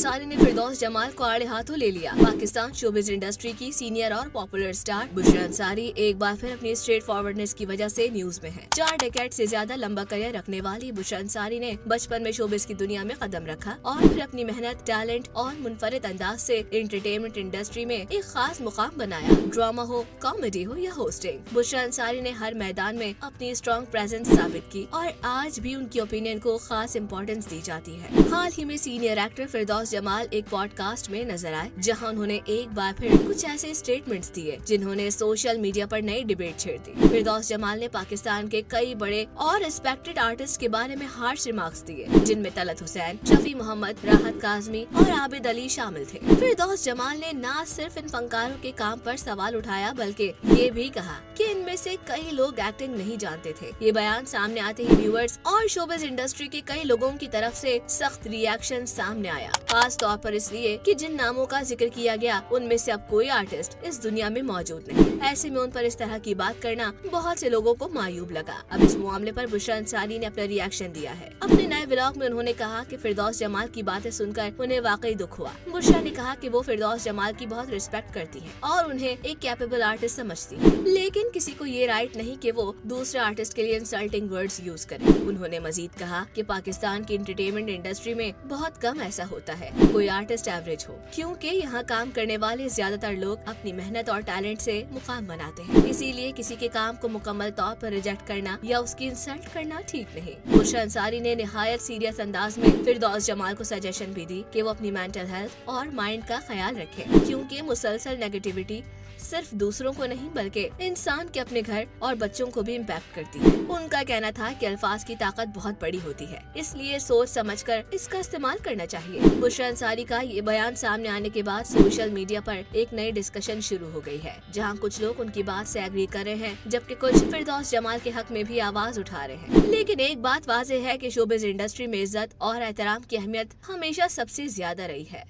अंसारी ने फिरदौस जमाल को आड़े हाथों ले लिया। पाकिस्तान शोबिज इंडस्ट्री की सीनियर और पॉपुलर स्टार बुशरा अंसारी एक बार फिर अपनी स्ट्रेट फॉरवर्डनेस की वजह से न्यूज में है। 4 डेकेड से ज्यादा लंबा करियर रखने वाली बुशरा अंसारी ने बचपन में शोबिज की दुनिया में कदम रखा और फिर अपनी मेहनत, टैलेंट और मुनफरिद अंदाज से एंटरटेनमेंट इंडस्ट्री में एक खास मुकाम बनाया। ड्रामा हो, कॉमेडी हो या होस्टिंग, बुशरा अंसारी ने हर मैदान में अपनी स्ट्रॉन्ग प्रेजेंस साबित की और आज भी उनकी ओपिनियन को खास इम्पोर्टेंस दी जाती है। हाल ही में सीनियर एक्टर फिरदौस जमाल एक पॉडकास्ट में नजर आए, जहां उन्होंने एक बार फिर कुछ ऐसे स्टेटमेंट्स दिए जिन्होंने सोशल मीडिया पर नई डिबेट छेड़ दी। फिरदौस जमाल ने पाकिस्तान के कई बड़े और रिस्पेक्टेड आर्टिस्ट के बारे में हार्श रिमार्क्स दिए, जिनमें तलत हुसैन, शफी मोहम्मद, राहत काजमी और आबिद अली शामिल थे। फिरदौस जमाल ने न सिर्फ इन फनकारों के काम पर सवाल उठाया बल्कि ये भी कहा कि इनमें से कई लोग एक्टिंग नहीं जानते थे। ये बयान सामने आते ही व्यूअर्स और शोबिज इंडस्ट्री के कई लोगों की तरफ से सख्त रिएक्शन सामने आया, खास तौर पर इसलिए कि जिन नामों का जिक्र किया गया उनमें से अब कोई आर्टिस्ट इस दुनिया में मौजूद नहीं। ऐसे में उन पर इस तरह की बात करना बहुत से लोगों को मायूब लगा। अब इस मामले पर बुशरा अंसारी ने अपना रिएक्शन दिया है। अपने नए व्लॉग में उन्होंने कहा कि फिरदौस जमाल की बातें सुनकर उन्हें वाकई दुख हुआ। बुशरा ने कहा कि वो फिरदौस जमाल की बहुत रिस्पेक्ट करती है और उन्हें एक कैपेबल आर्टिस्ट समझती है, लेकिन किसी को ये राइट नहीं कि वो दूसरे आर्टिस्ट के लिए इंसल्टिंग वर्ड्स यूज करे। उन्होंने मजीद कहा कि पाकिस्तान की एंटरटेनमेंट इंडस्ट्री में बहुत कम ऐसा होता है कोई आर्टिस्ट एवरेज हो, क्योंकि यहाँ काम करने वाले ज्यादातर लोग अपनी मेहनत और टैलेंट से मुकाम बनाते हैं। इसीलिए किसी के काम को मुकम्मल तौर पर रिजेक्ट करना या उसकी इंसल्ट करना ठीक नहीं। बुशरा अंसारी ने निहायत सीरियस अंदाज में फिरदौस जमाल को सजेशन भी दी कि वो अपनी मेंटल हेल्थ और माइंड का ख्याल रखे, क्योंकि मुसलसल नेगेटिविटी सिर्फ दूसरों को नहीं बल्कि इंसान के अपने घर और बच्चों को भी इम्पैक्ट करती है। उनका कहना था कि अल्फाज की ताकत बहुत बड़ी होती है, इसलिए सोच समझकर इसका इस्तेमाल करना चाहिए। बुशरा अंसारी का ये बयान सामने आने के बाद सोशल मीडिया पर एक नई डिस्कशन शुरू हो गई है, जहां कुछ लोग उनकी बात से एग्री कर रहे हैं जबकि कुछ फिरदौस जमाल के हक में भी आवाज उठा रहे हैं। लेकिन एक बात वाज़ेह है कि शोबिज इंडस्ट्री में इज्जत और एहतराम की अहमियत हमेशा सबसे ज्यादा रही है।